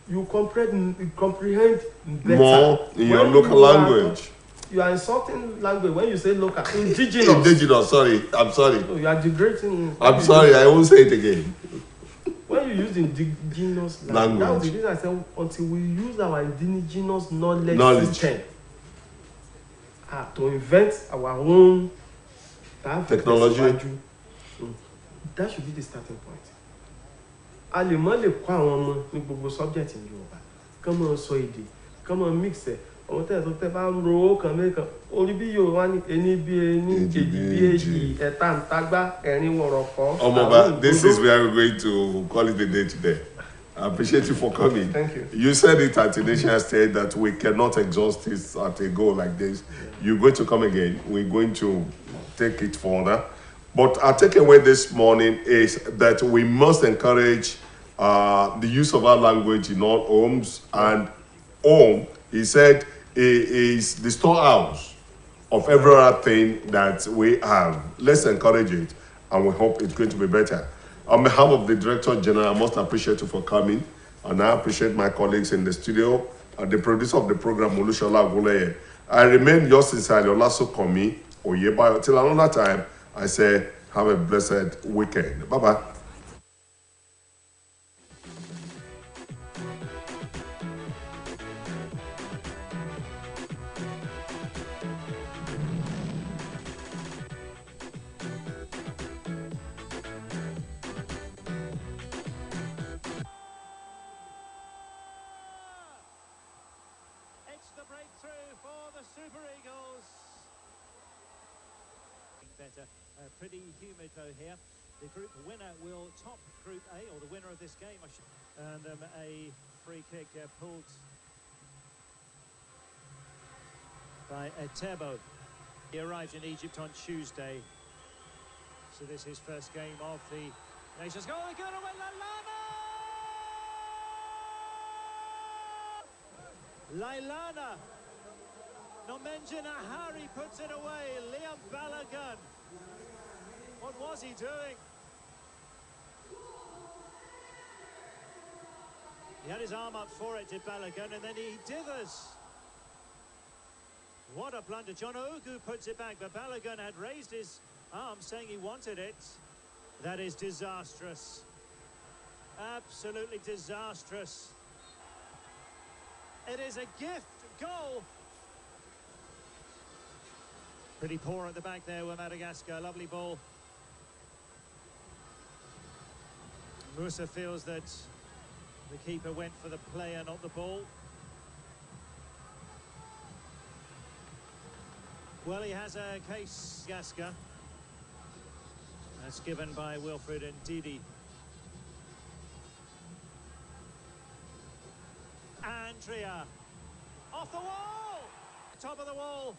You comprehend better more in your local language. You are insulting language when you say local. Indigenous. Indigenous, sorry. I'm sorry. No, you are degrading. I'm sorry, I won't say it again. When you use indigenous language, that was the reason I said until we use our indigenous knowledge system to invent our own technology. That should be the starting point. A lè mọ́ lè kọ́ àwọn ọmọ ní gbogbo subject ní Yorùbá kán mọ́ sọ èdè kán mọ́ mix ẹ̀ ọmọ tẹ́ bá ń ro ó kàn mẹ́kan orí bí Yorùbá ní ení bí ení jèjì bí èjì ẹ̀ta ń tagbá ẹ̀rin wọ̀rọ̀kọ́. Ọmọọba, this is where we're going to call it a day today. I appreciate you for coming. Thank you. You said it at initial stage that we cannot exhaust this at a goal like this. You're going to come again. We're going to take it further. But our takeaway this morning is that we must encourage the use of our language in all homes. And home, he said, is the storehouse of every other thing that we have. Let's encourage it, and we hope it's going to be better. On behalf of the Director General, I must appreciate you for coming, and I appreciate my colleagues in the studio, the producer of the program, Olushola Aguleye. I remain yours sincerely, Olasokomi Oyebayo. Till another time, I say have a blessed weekend. Bye-bye. It's the breakthrough for the Super Eagles. Better, pretty humid though here. The group winner will top Group A, or the winner of this game, and a free kick pulled by Etebo. He arrived in Egypt on Tuesday, so this is his first game of the Nations. Goal, they're going to win Lailana! Nomenjana Hari puts it away. Liam Balogun. What was he doing? He had his arm up for it, did Balogun, and then he dithers. What a blunder. John Ogu puts it back, but Balogun had raised his arm saying he wanted it. That is disastrous. Absolutely disastrous. It is a gift goal. Pretty poor at the back there with Madagascar. Lovely ball. Musa feels that the keeper went for the player, not the ball. Well, he has a case, Madagascar. That's given by Wilfred and Didi. Andrea, off the wall, top of the wall.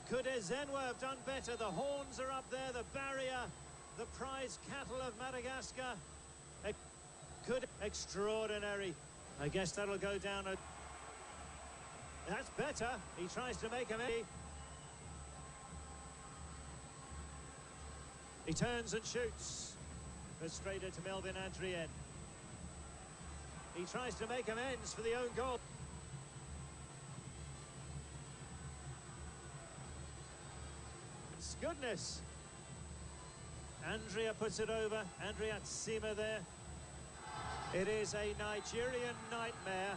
Could Ezenwa have done better? The horns are up there, the barrier, the prize cattle of Madagascar. Extraordinary. I guess that'll go down. That's better. He tries to make him. He turns and shoots. Frustrated to Melvin Adrien. He tries to make amends for the own goal. Goodness. Andrea puts it over. Andrea Tsima there. It is a Nigerian nightmare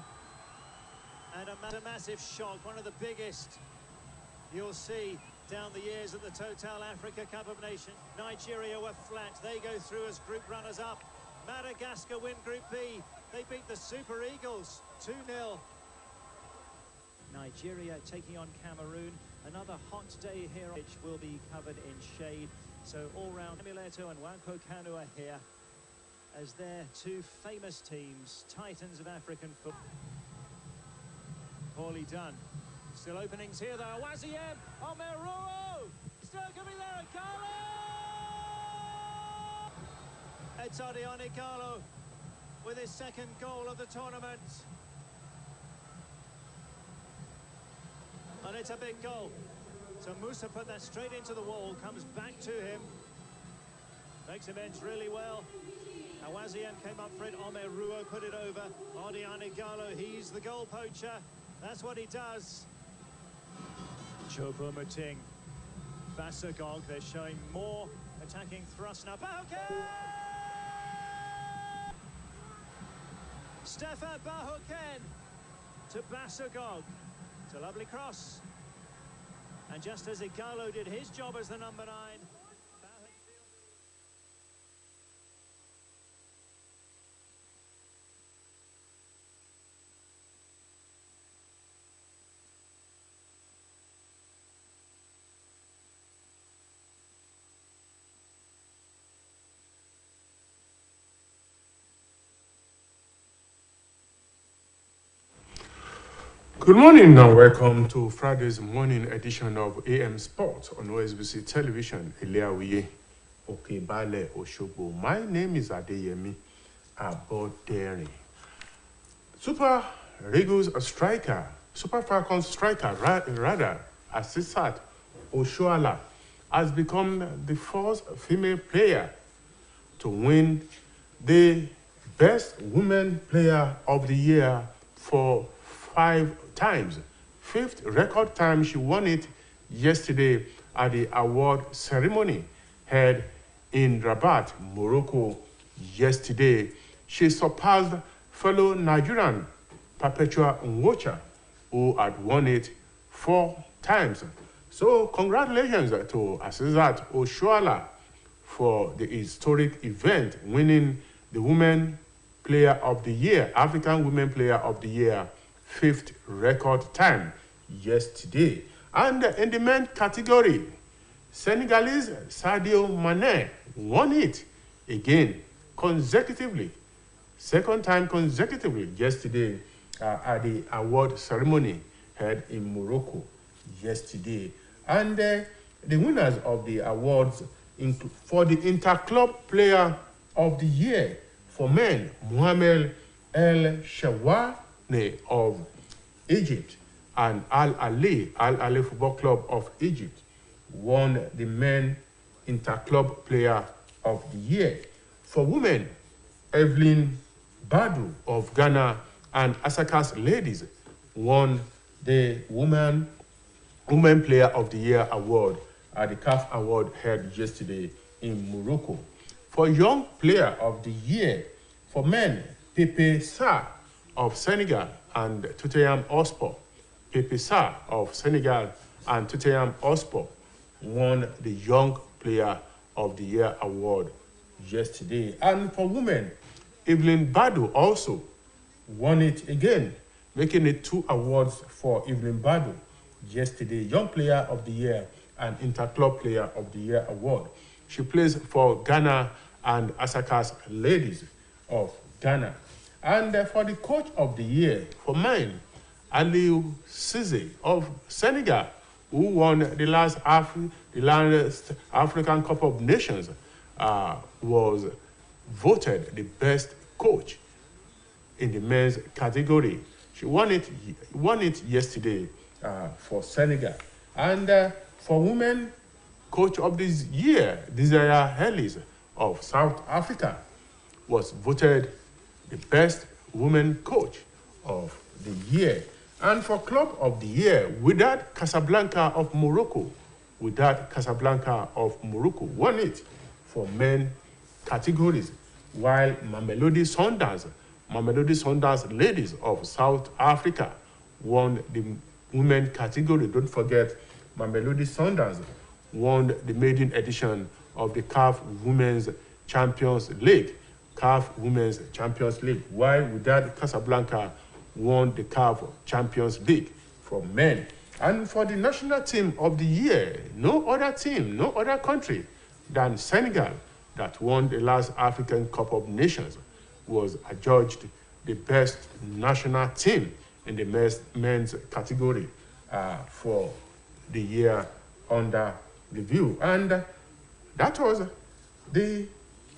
and a massive shock. One of the biggest you'll see down the years at the Total Africa Cup of Nations. Nigeria were flat. They go through as group runners-up. Madagascar win Group B. They beat the Super Eagles 2-0. Nigeria taking on Cameroon. Another hot day here, which will be covered in shade. So all-round, Mileto and Wanko Kanu are here as their two famous teams, titans of African football. Poorly done. Still openings here, though. Waziem, Omeruo, still coming there, Carlo! It's Odione Carlo with his second goal of the tournament. And it's a big goal. So Musa put that straight into the wall, comes back to him. Makes him edge really well. Awaziem came up for it. Omeruo put it over. Odiane Gallo, he's the goal poacher. That's what he does. Choupo-Moting. Basagog, they're showing more attacking thrust now. Bahoken! Stefan Bahoken to Basagog. It's a lovely cross. And just as Igalo did his job as the number 9, Good morning and welcome to Friday's morning edition of AM Sports on OSBC Television, Eliawiye Okebale Oshogbo. My name is Adeyemi Aboderi. Super Eagles striker, Super Falcons striker, rather, Asisat Oshoala has become the first female player to win the Best Women Player of the Year for 5 times. 5th record time she won it yesterday at the award ceremony held in Rabat, Morocco, yesterday. She surpassed fellow Nigerian Perpetua Nwocha, who had won it 4 times. So congratulations to Asisat Oshoala for the historic event, winning the Women Player of the Year, African Women Player of the Year, 5th record time yesterday. And in the men category, Senegalese Sadio Mane won it again consecutively, 2nd time consecutively yesterday at the award ceremony held in Morocco yesterday. And the winners of the awards for the Interclub Player of the Year for men, Mohamed El Shawani of Egypt and Al Ali Football Club of Egypt won the men Interclub Player of the Year. For women, Evelyn Badu of Ghana and Asakas Ladies won the Women Player of the Year award at the CAF Award held yesterday in Morocco. For Young Player of the Year, for men, Pepe Sarr of Senegal and Tottenham Hotspur. Pepe Sarr of Senegal and Tottenham Hotspur won the Young Player of the Year award yesterday. And for women, Evelyn Badu also won it again, making it 2 awards for Evelyn Badu yesterday, Young Player of the Year and Interclub Player of the Year award. She plays for Ghana and Asakas Ladies of Ghana. And for the Coach of the Year, for men, Aliou Cisse of Senegal, who won the last African Cup of Nations, was voted the best coach in the men's category. She won it yesterday for Senegal. And for women, Coach of this year, Desire Ellis of South Africa, was voted the best women coach of the year. And for Club of the Year, Wydad Casablanca of Morocco, won it for men categories, while Mamelodi Sundowns Ladies of South Africa won the women category. Don't forget, Mamelodi Sundowns won the maiden edition of the CAF Women's Champions League, while Wydad Casablanca won the CAF Champions League for men. And for the national team of the year, no other country than Senegal, that won the last African Cup of Nations, was adjudged the best national team in the men's category for the year under review. And that was the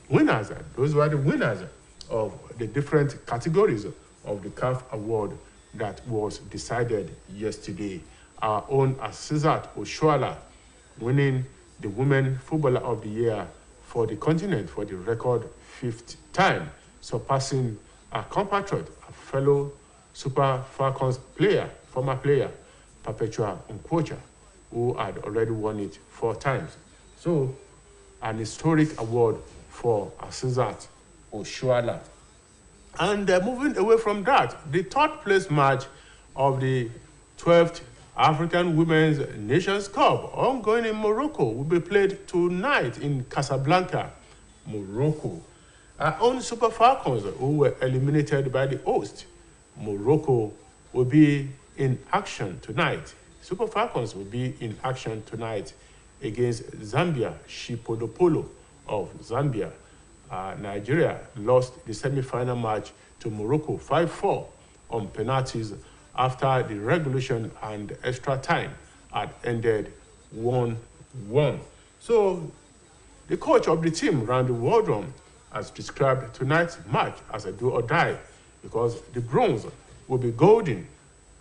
winners. Those were the winners of the different categories of the CAF award that was decided yesterday. Our own Asisat Oshoala winning the Women Footballer of the Year for the continent for the record 5th time, surpassing a compatriot, a fellow Super Falcons former player, Perpetua Nwocha, who had already won it 4 times. So, an historic award for Asisat Oshoala. And moving away from that, the 3rd place match of the 12th African Women's Nations Cup, ongoing in Morocco, will be played tonight in Casablanca, Morocco. Our own Super Falcons, who were eliminated by the host, Morocco, will be in action tonight. Super Falcons will be in action tonight against Zambia, Shipodopolo of Zambia. Nigeria lost the semi-final match to Morocco 5-4 on penalties after the regulation and extra time had ended 1-1. So the coach of the team, Randy Waldron, has described tonight's match as a do or die, because the bronze will be golden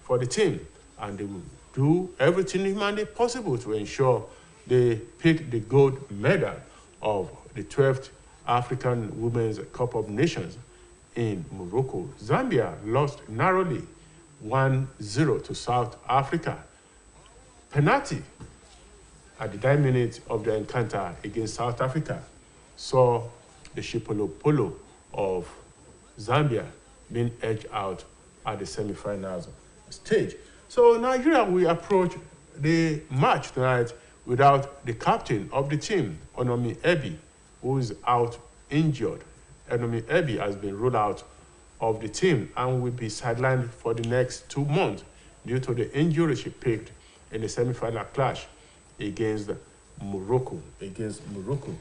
for the team, and they will do everything humanly possible to ensure they pick the gold medal of the 12th African Women's Cup of Nations in Morocco. Zambia lost narrowly 1-0 to South Africa. Penalty at the 9 minutes of the encounter against South Africa, saw the Shipolo Polo of Zambia being edged out at the semi-finals stage. So Nigeria will approach the match tonight without the captain of the team, Onomi Ebi, who is out injured. Onomi Ebi has been ruled out of the team and will be sidelined for the next 2 months due to the injury she picked in the semi-final clash against Morocco.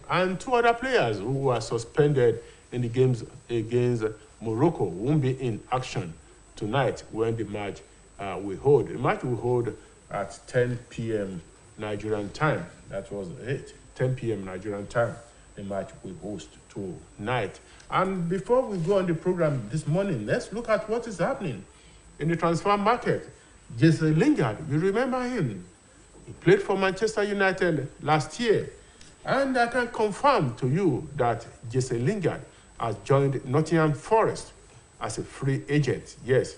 And 2 other players who were suspended in the games against Morocco won't be in action tonight when the match will hold. The match will hold at 10 p.m. Nigerian time. That was it. 10 p.m. Nigerian time. The match will host tonight. And before we go on the program this morning, let's look at what is happening in the transfer market. Jesse Lingard, you remember him? He played for Manchester United last year. And I can confirm to you that Jesse Lingard has joined Nottingham Forest as a free agent. Yes,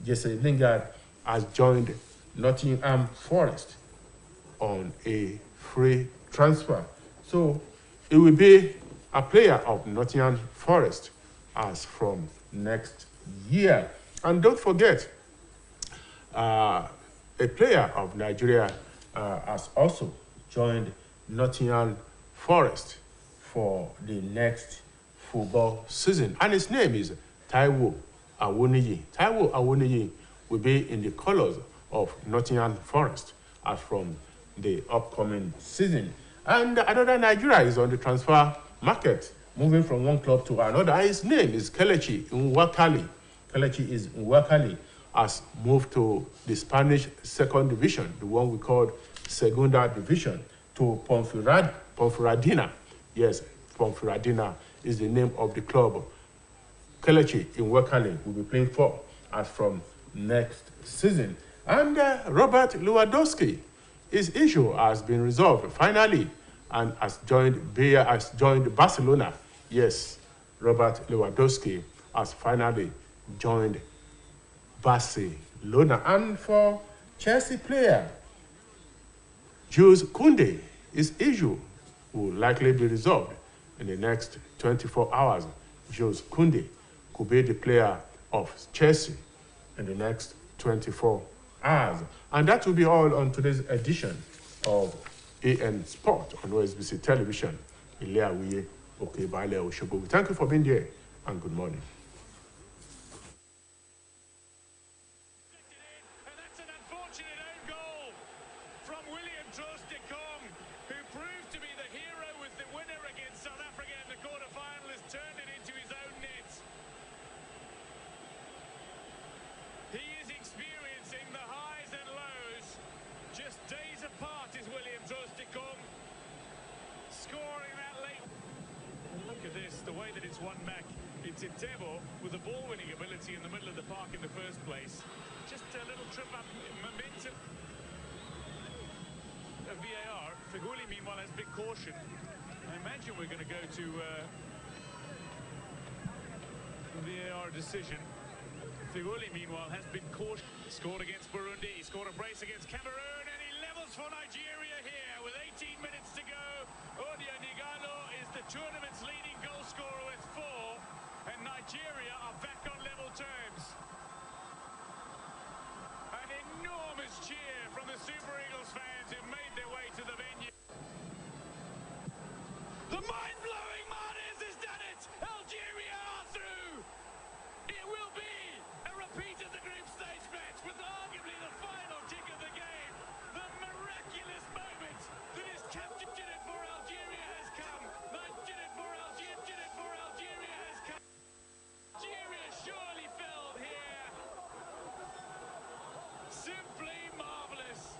Jesse Lingard has joined Nottingham Forest on a free transfer. So it will be a player of Nottingham Forest as from next year. And don't forget, a player of Nigeria has also joined Nottingham Forest for the next football season. And his name is Taiwo Awoniyi. Taiwo Awoniyi will be in the colours of Nottingham Forest as from the upcoming season. And another Nigeria is on the transfer market, moving from one club to another. His name is Kelechi Nwakali. Kelechi Nwakali has moved to the Spanish second division, the one we call Segunda Division, to Ponferradina. Yes, Ponferradina is the name of the club Kelechi Nwakali will be playing for as from next season. And Robert Lewandowski, his issue has been resolved finally and has joined Barcelona. Yes, Robert Lewandowski has finally joined Barcelona. And for Chelsea player Jules Koundé, his issue will likely be resolved in the next 24 hours. Jules Koundé could be the player of Chelsea in the next 24 hours. And that will be all on today's edition of AN Sport on OSBC Television. Thank you for being there and good morning. And that's an unfortunate own goal from William Troost-Ekong, who proved to be the hero, was the winner against South Africa in the quarter-final, has turned it into his own net. He is experiencing the highs and lows. Just days apart is William Troost-Ekong scoring that late. And look at this, the way that it's won back. It's Itebo with the ball-winning ability in the middle of the park in the first place. Just a little trip up momentum of VAR. Feghouli, meanwhile, has big caution. I imagine we're going to go to VAR decision. Feghouli, meanwhile, has been caution. Scored against Burundi, he scored a brace against Cameroon, and he levels for Nigeria here with 18 minutes to go. Odia Nigalo is the tournament's leading goal scorer with 4, and Nigeria are back on level terms. An enormous cheer from the Super Eagles fans who made their way to the venue. The mind-blowing Mahrez has done it! Algeria are through! It will be a repeat of the group stage match with arguably the final kick of the game. The miraculous moment that is captured it for Algeria has come. Did it for Algeria has come. Algeria surely fell here. Simply marvelous.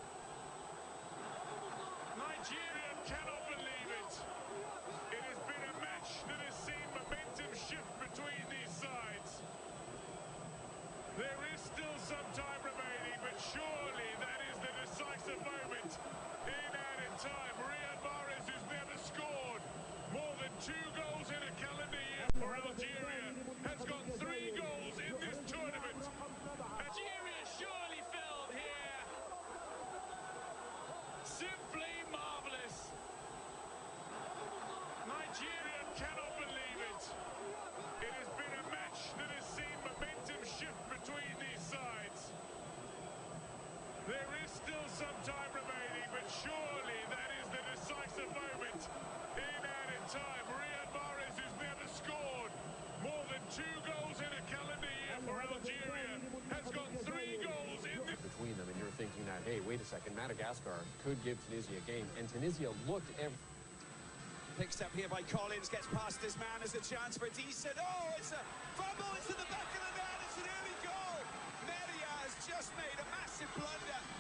Algeria has got 3 goals in the between them, and you're thinking that, hey, wait a second, Madagascar could give Tunisia a game, and Tunisia looked Picked up here by Collins, gets past this man, as a chance for a decent. Oh, it's a fumble, it's in the back of the net, it's an early goal. Meria has just made a massive blunder.